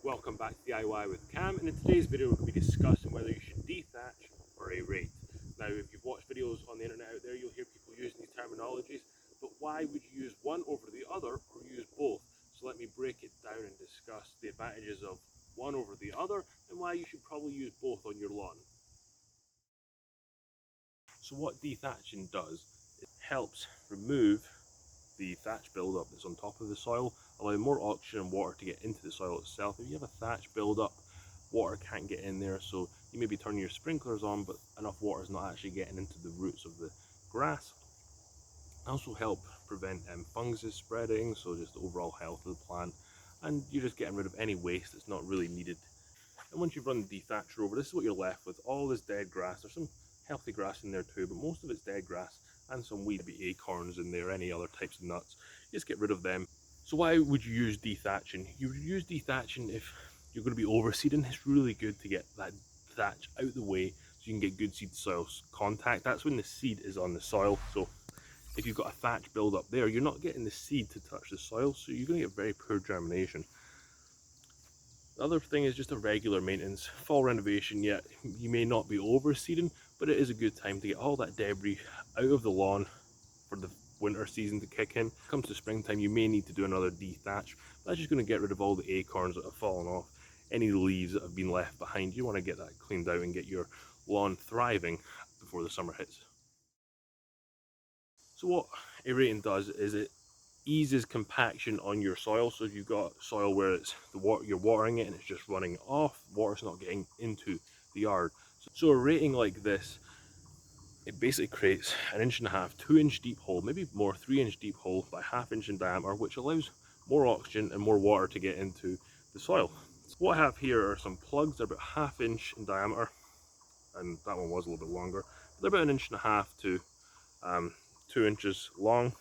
Welcome back to DIY with Cam, and in today's video we're going to be discussing whether you should dethatch or aerate. Now, if you've watched videos on the internet out there, you'll hear people using these terminologies, but why would you use one over the other or use both? So let me break it down and discuss the advantages of one over the other and why you should probably use both on your lawn. So what dethatching does, it helps remove the thatch buildup that's on top of the soil, allowing more oxygen and water to get into the soil itself. If you have a thatch buildup, water can't get in there, so you may be turning your sprinklers on, but enough water is not actually getting into the roots of the grass. Also help prevent fungus spreading, so just the overall health of the plant, and you're just getting rid of any waste that's not really needed. And once you've run the dethatcher over, this is what you're left with: all this dead grass. There's some healthy grass in there too, but most of it's dead grass and some weed, be acorns in there, any other types of nuts. You just get rid of them. So why would you use dethatching? You would use dethatching if you're going to be overseeding. It's really good to get that thatch out the way so you can get good seed soil contact. That's when the seed is on the soil. So if you've got a thatch build up there, you're not getting the seed to touch the soil, so you're going to get very poor germination. The other thing is just a regular maintenance. Fall renovation, yeah, you may not be overseeding, but it is a good time to get all that debris out of the lawn for the winter season to kick in. Comes to springtime, you may need to do another dethatch. That's just going to get rid of all the acorns that have fallen off, any leaves that have been left behind. You want to get that cleaned out and get your lawn thriving before the summer hits. So what aerating does is it eases compaction on your soil. So if you've got soil where it's you're watering it and it's just running off, water's not getting into the yard. So aerating like this, it basically creates an 1.5 to 2-inch deep hole, maybe more, 3-inch deep hole by 1/2 inch in diameter, which allows more oxygen and more water to get into the soil. So what I have here are some plugs. They're about 1/2 inch in diameter, and that one was a little bit longer. They're about 1.5 to 2 inches long.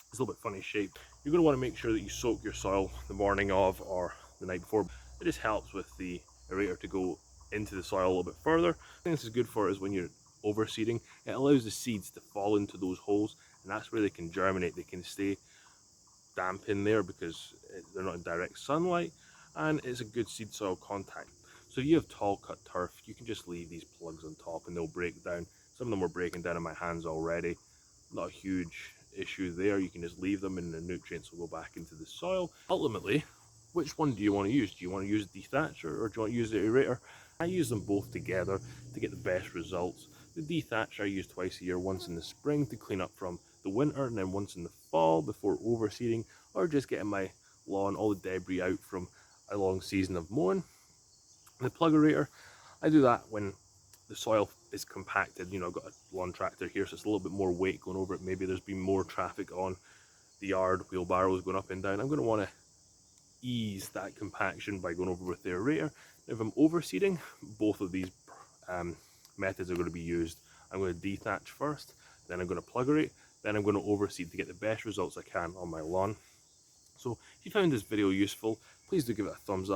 It's a little bit funny shaped. You're going to want to make sure that you soak your soil the morning of or the night before. It just helps with the aerator to go into the soil a little bit further. I think this is good for is when you're overseeding. It allows the seeds to fall into those holes, and that's where they can germinate. They can stay damp in there because they're not in direct sunlight, and it's a good seed soil contact. So if you have tall cut turf, you can just leave these plugs on top and they'll break down. Some of them were breaking down in my hands already. Not a huge issue there. You can just leave them and the nutrients will go back into the soil. Ultimately, which one do you want to use? Do you want to use the dethatcher or do you want to use the aerator? I use them both together to get the best results. The dethatcher I use twice a year, once in the spring to clean up from the winter, and then once in the fall before overseeding, or just getting my lawn, all the debris out from a long season of mowing. The plug aerator, I do that when the soil is compacted. You know, I've got a lawn tractor here, so it's a little bit more weight going over it. Maybe there's been more traffic on the yard, wheelbarrows going up and down. I'm going to want to ease that compaction by going over with the aerator. If I'm overseeding, both of these methods are going to be used. I'm going to dethatch first, then I'm going to plug aerate, then I'm going to overseed to get the best results I can on my lawn. So if you found this video useful, please do give it a thumbs up.